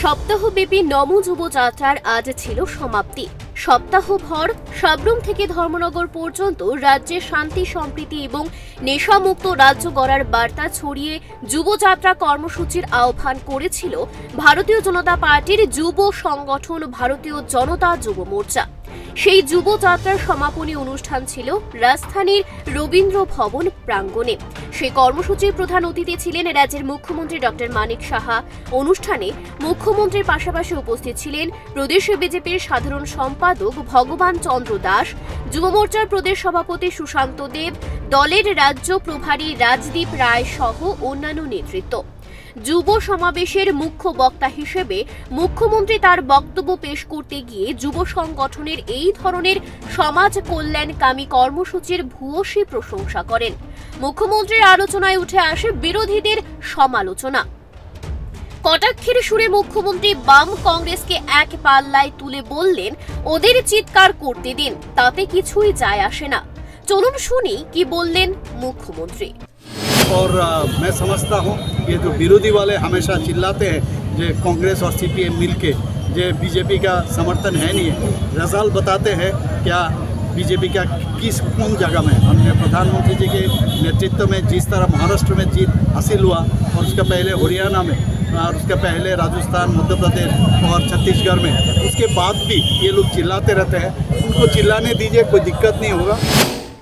সপ্তাহব্যাপী নমো যুবযাত্রার আজ ছিল সমাপ্তি। সপ্তাহভর সাবরুম থেকে ধর্মনগর পর্যন্ত রাজ্যে শান্তি সম্প্রীতি এবং নেশামুক্ত রাজ্য গড়ার বার্তা ছড়িয়ে যুবযাত্রা কর্মসূচির আহ্বান করেছিল ভারতীয় জনতা পার্টির যুব সংগঠন ভারতীয় জনতা যুব মোর্চা। সেই যুবযাত্রার সমাপনী অনুষ্ঠান ছিল রাজধানীর রবীন্দ্র ভবন প্রাঙ্গণে। সেই কর্মসূচির প্রধান অতিথি ছিলেন রাজ্যের মুখ্যমন্ত্রী ডক্টর মানিক সাহা। অনুষ্ঠানে মুখ্যমন্ত্রীর পাশাপাশি উপস্থিত ছিলেন প্রদেশ বিজেপির সাধারণ সম্পাদক ভগবান চন্দ্র দাস, যুব মোর্চার প্রদেশ সভাপতি সুশান্ত দেব, দলের রাজ্য প্রভারী রাজদীপ রায় সহ অন্যান্য নেতৃত্ব। যুব সমাবেশের মুখ্য বক্তা হিসেবে মুখ্যমন্ত্রী তার বক্তব্য পেশ করতে গিয়ে যুব সংগঠনের এই ধরনের সমাজ কল্যাণকামী কর্মসূচির ভূয়সী প্রশংসা করেন। মুখ্যমন্ত্রীর আলোচনায় উঠে আসে বিরোধীদের সমালোচনা। কটাক্ষের সুরে মুখ্যমন্ত্রী বাম কংগ্রেসকে এক পাল্লায় তুলে বললেন, ওদের চিৎকার করতে দিন, তাতে কিছুই যায় আসে না। চলুন শুনি কি বললেন মুখ্যমন্ত্রী। और मैं समझता हूँ ये जो विरोधी वाले हमेशा चिल्लाते हैं जो कांग्रेस और सीपीएम मिलके जो बीजेपी का समर्थन है नहीं है, रिजल्ट बताते हैं क्या बीजेपी का किस कौन जगह में। हमने प्रधानमंत्री जी के नेतृत्व में जिस तरह महाराष्ट्र में जीत हासिल हुआ और उसका पहले हरियाणा में और उसका पहले राजस्थान, मध्य प्रदेश और छत्तीसगढ़ में, उसके बाद भी ये लोग चिल्लाते रहते हैं। उनको चिल्लाने दीजिए, कोई दिक्कत नहीं होगा।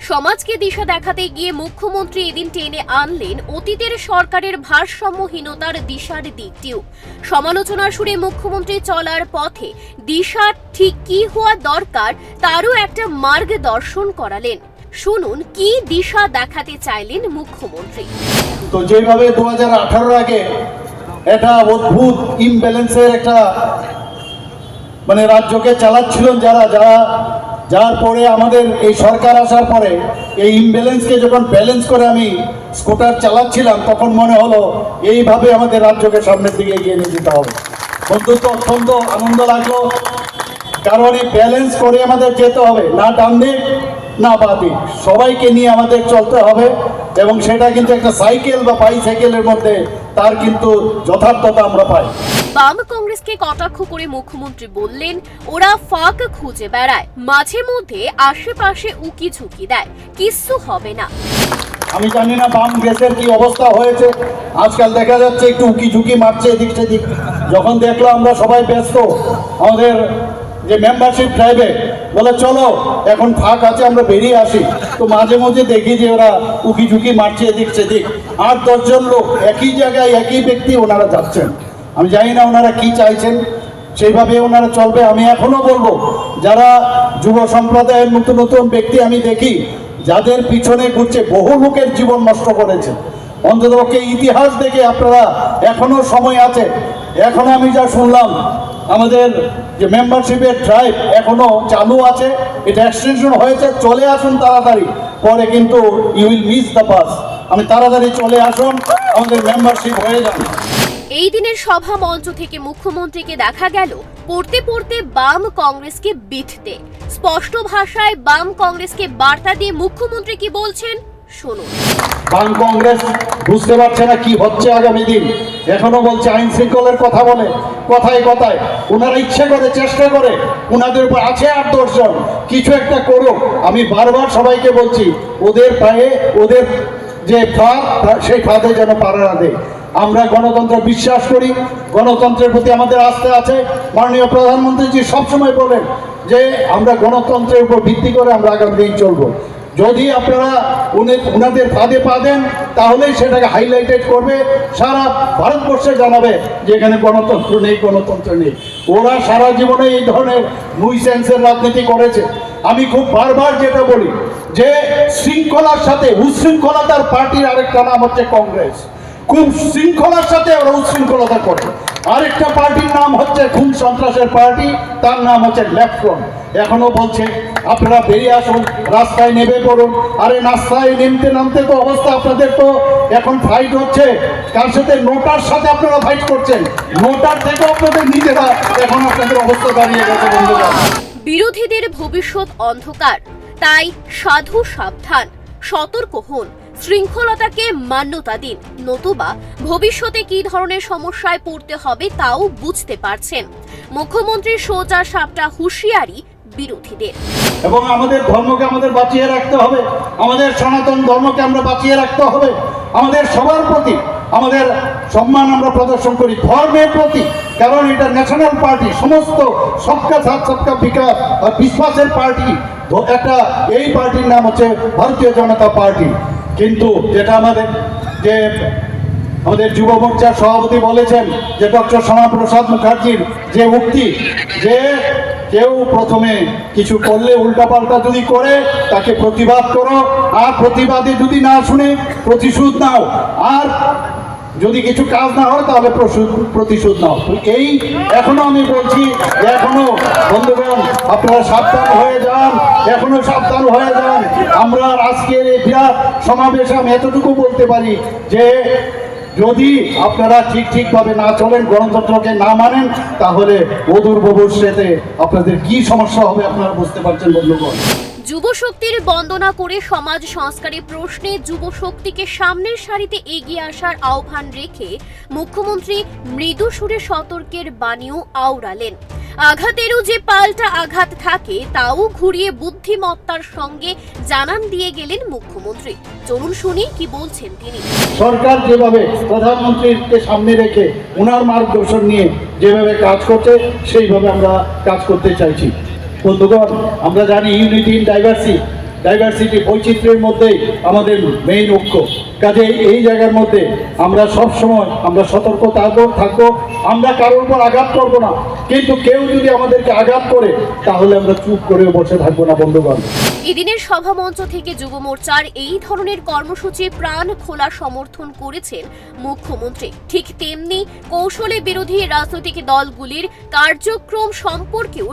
সমাজকে দিশা দেখাতে গিয়ে মুখ্যমন্ত্রী এদিন টেনে আনলেন অতীতের সরকারের ভারসাম্যহীনতার দিশার দিকটিও। সমালোচনার সুরে মুখ্যমন্ত্রী চলার পথে দিশা ঠিক কি হওয়া দরকার তারও একটা মার্গদর্শন করালেন। শুনুন কি দিশা দেখাতে চাইলেন মুখ্যমন্ত্রী। তো যেভাবে 2018 আগে এটা অদ্ভুত ইমব্যালেন্সের একটা রাজ্যকে চালাচ্ছিলেন যার পরে আমাদের এই সরকার আসার পরে এই ইমব্যালেন্সকে যখন ব্যালেন্স করে আমি স্কুটার চালাচ্ছিলাম, তখন মনে হলো এইভাবে আমাদের রাজ্যকে সামনের দিকে এগিয়ে নিয়ে যেতে হবে। বন্ধুত্ব অত্যন্ত আনন্দ লাগলো, কারণ এই ব্যালেন্স করে আমাদের যেতে হবে, না ডান দিক না বাঁ দিক, সবাইকে নিয়ে আমাদের চলতে হবে। এবং সেটা কিন্তু একটা সাইকেল বা বাইসাইকেলের মধ্যে তার কিন্তু যথার্থতা আমরা পাই। বাম কংগ্রেসকে কটাক্ষ করে মুখ্যমন্ত্রী বললেন, ওরা ফাঁক খুঁজে বেড়ায়, মাঝে মধ্যে আশেপাশে উকি ঝুঁকি দেয়, কিচ্ছু হবে না। আমি জানি না বাম দেশের কি অবস্থা হয়েছে, আজকাল দেখা যাচ্ছে একটু উকি ঝুঁকি মারছে এদিক সেদিক। যখন দেখলো আমরা সবাই ব্যস্ত, আমাদের যে মেম্বারশিপ ড্রাইভে বলে চলো এখন ফাঁক আছে আমরা বেরিয়ে আসি, তো মাঝে মাঝে দেখি যে ওরা উকি ঝুঁকি মারছে এদিক সেদিক। 8-10 জন লোক একই জায়গায় একই ব্যক্তি ওনারা যাচ্ছেন। আমি জানি না ওনারা কি চাইছেন, সেইভাবে ওনারা চলবে। আমি এখনো বলবো, যারা যুব সম্প্রদায়ের নতুন নতুন ব্যক্তি আমি দেখি যাদের পিছনে ঘুরছে, বহু লোকের জীবন নষ্ট করেছে, অন্ততপক্ষে ইতিহাস দেখে আপনারা এখনো সময় আছে। এখনো আমি যা শুনলাম আমাদের যে মেম্বারশিপের ড্রাইভ এখনো চালু আছে, এটা এক্সটেনশন হয়েছে, চলে আসুন তাড়াতাড়ি, পরে কিন্তু you will miss the bus. আমি তাড়াতাড়ি চলে আসুন, আমাদের মেম্বারশিপ হয়ে যাবে। এই দিনের সভা মঞ্চ থেকে মুখ্যমন্ত্রীকে দেখা গেল পড়তে পড়তে বাম কংগ্রেসকে বিঁধতে। স্পষ্ট ভাষায় বাম কংগ্রেসকে বার্তা দিয়ে মুখ্যমন্ত্রী কি বলছেন শুনুন। বাম কংগ্রেস বুঝতে পারছে না কি হচ্ছে আগামী দিন, এখনো বলছে আইন শৃঙ্খলার কথা বলে, কথায় কথায় ওনারা ইচ্ছে করে চেষ্টা করে, ওনাদের উপর আছে 8-10 জন, কিছু একটা করুক। আমি বারবার সবাইকে বলছি, ওদের পায়ে ওদের যে ফাঁদ সেই ফাঁদে যেন পাড়া না দেয়। আমরা গণতন্ত্র বিশ্বাস করি, গণতন্ত্রের প্রতি আমাদের আস্থা আছে। মাননীয় প্রধানমন্ত্রীজি সবসময় বলেন যে আমরা গণতন্ত্রের উপর ভিত্তি করে আমরা আগামী দিন চলবো। যদি আপনারা ওনাদের ফাঁদে পা দেন, তাহলেই সেটাকে হাইলাইটেড করবে, সারা ভারতবর্ষে জানাবে যে এখানে গণতন্ত্র নেই, গণতন্ত্র নেই। ওরা সারা জীবনে এই ধরনের নুইসেন্সের রাজনীতি করেছে। আমি খুব বারবার যেটা বলি যে শৃঙ্খলার সাথে উচ্ছৃঙ্খলতার পার্টির আরেকটা নাম হচ্ছে কংগ্রেস। খুব শৃঙ্খলার সাথে ওরা উচ্ছৃঙ্খলতা করে। আরেকটা পার্টির নাম হচ্ছে খুন সন্ত্রাসের পার্টি, তার নাম হচ্ছে লেফট ফ্রন্ট। এখনো বলছে আপনারা বেরিয়ে আসুন, রাস্তায় নেমে পড়ুন। আরে রাস্তায় নামতে তো অবস্থা আপনাদের তো এখন ফাইট হচ্ছে কার সাথে? নোটার সাথে আপনারা ফাইট করছেন। নোটার থেকে আপনাদের নিজেরা এখন আপনাদের অবস্থা দাঁড়িয়ে গেছে বন্ধুরা। বিরোধীদের ভবিষ্যৎ অন্ধকার, তাই সাধু সাবধান, সতর্ক হন। শৃঙ্খলতাকে মান্যতা দিন, নতুবা ভবিষ্যতে কী ধরনের সমস্যায় পড়তে হবে তাও বুঝতে পারছেন। মুখ্যমন্ত্রীর সোজা সাপটা হুঁশিয়ারি বিরোধীদের। এবং আমাদের ধর্মকে আমাদের বাঁচিয়ে রাখতে হবে, আমাদের সনাতন ধর্মকে আমরা বাঁচিয়ে রাখতে হবে। আমাদের সবার প্রতি আমাদের সম্মান আমরা প্রদর্শন করি ধর্মের প্রতি, কারণ এটা ন্যাশনাল পার্টি, সমস্ত সবকা সাথ সবকা বিকাশ আর বিশ্বাসের পার্টি। একটা এই পার্টির নাম হচ্ছে ভারতীয় জনতা পার্টি। কিন্তু যেটা আমাদের যুব মোর্চার সভাপতি বলেছেন যে ডক্টর শ্যামাপ্রসাদ মুখার্জির যে উক্তি, যে কেউ প্রথমে কিছু করলে উল্টাপাল্টা যদি করে তাকে প্রতিবাদ করো, আর প্রতিবাদে যদি না শুনে প্রতিশোধ নাও, আর যদি কিছু কাজ না হয় তাহলে প্রতিশোধ নাও। এই এখনো আমি বলছি, এখনো বন্ধুগণ আপনারা সাবধান হয়ে যান, এখনো সাবধান হয়ে যান। আমরা আজকের এই বিরাট সমাবেশে আমি এতটুকু বলতে পারি যে যদি আপনারা ঠিকভাবে না চলেন, গণতন্ত্রকে না মানেন, তাহলে অদূর ভবিষ্যতে আপনাদের কি সমস্যা হবে আপনারা বুঝতে পারছেন বন্ধুগণ। যুব শক্তির বন্দনা করে সমাজ সংস্কারের প্রশ্নে যুব শক্তিকে সামনের সারিতে এগিয়ে আসার আহ্বান রেখে মুখ্যমন্ত্রী মৃদু সুরে সতর্কের বাণীও আওড়ালেন। আঘাতেরও যে পাল্টা আঘাত থাকে তাও ঘুরিয়ে বুদ্ধিমত্তার সঙ্গে জানান দিয়ে গেলেন মুখ্যমন্ত্রী। চলুন শুনি কি বলছেন তিনি। সরকার যেভাবে প্রধানমন্ত্রীকে সামনে রেখে ওনার মার্গদর্শন নিয়ে যেভাবে কাজ করছে সেইভাবে আমরা কাজ করতে চাইছি। বন্ধুগণ, আমরা জানি ইউনিটি ইন ডাইভার্সিটি, বৈচিত্র্যের মধ্যেই আমাদের মেইন ঐক্য। কাজে এই জায়গার মধ্যে আমরা সব সময় আমরা সতর্ক থাকবো। আমরা কারোর উপর আঘাত করবো না, কিন্তু কেউ যদি আমাদেরকে আঘাত করে তাহলে আমরা চুপ করে বসে থাকবো না বন্ধুগণ। এদিনের সভামঞ্চ থেকে যুব মোর্চার এই ধরনের কর্মসূচি প্রাণ খোলা সমর্থন করেছেন মুখ্যমন্ত্রী। ঠিক তেমনি কৌশলে বিরোধী রাজনৈতিক দলগুলির কার্যক্রম সম্পর্কেও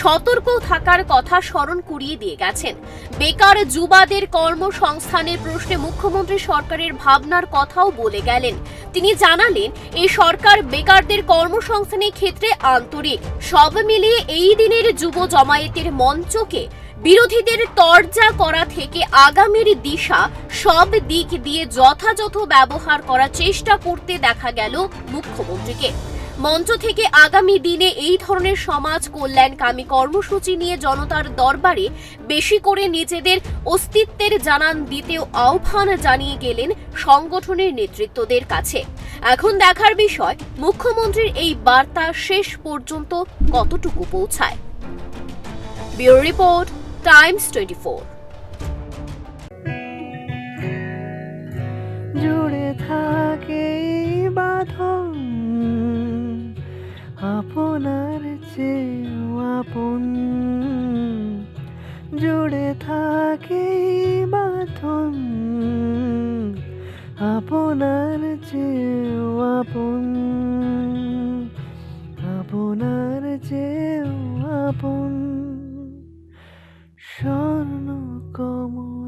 সতর্ক থাকার কথা স্মরণ করিয়ে দিয়ে গেছেন। বেকার যুবাদের কর্মসংস্থানের প্রশ্নে মুখ্যমন্ত্রী সরকারের ভাবনার কথাও বলে গেলেন। তিনি জানালেন, এই সরকার বেকারদের কর্মসংস্থানের ক্ষেত্রে আন্তরিক। সব মিলিয়ে এই দিনের যুব জমায়েতের মঞ্চকে বিরোধীদের তরজা করা থেকে আগামীর দিশা সব দিক দিয়ে যথাযথ ব্যবহার করার চেষ্টা করতে দেখা গেল মুখ্যমন্ত্রীকে। মঞ্চ থেকে আগামী দিনে এই ধরনের সমাজ কল্যাণকামী কর্মসূচি নিয়ে জনতার দরবারে বেশি করে নিজেদের অস্তিত্বের জানান দিতেও আহ্বান জানিয়ে গেলেন সংগঠনের নেতৃত্বদের কাছে। এখন দেখার বিষয় মুখ্যমন্ত্রীর এই বার্তা শেষ পর্যন্ত কতটুকু পৌঁছায়। Bureau report, Times 24। জুড়ে থাকে বাঁধন আপনার চেয়েও আপন, জুড়ে থাকে বাঁধন আপনার চেয়েও আপন, আপনার চেয়েও আপন। স্বর্ণ কমল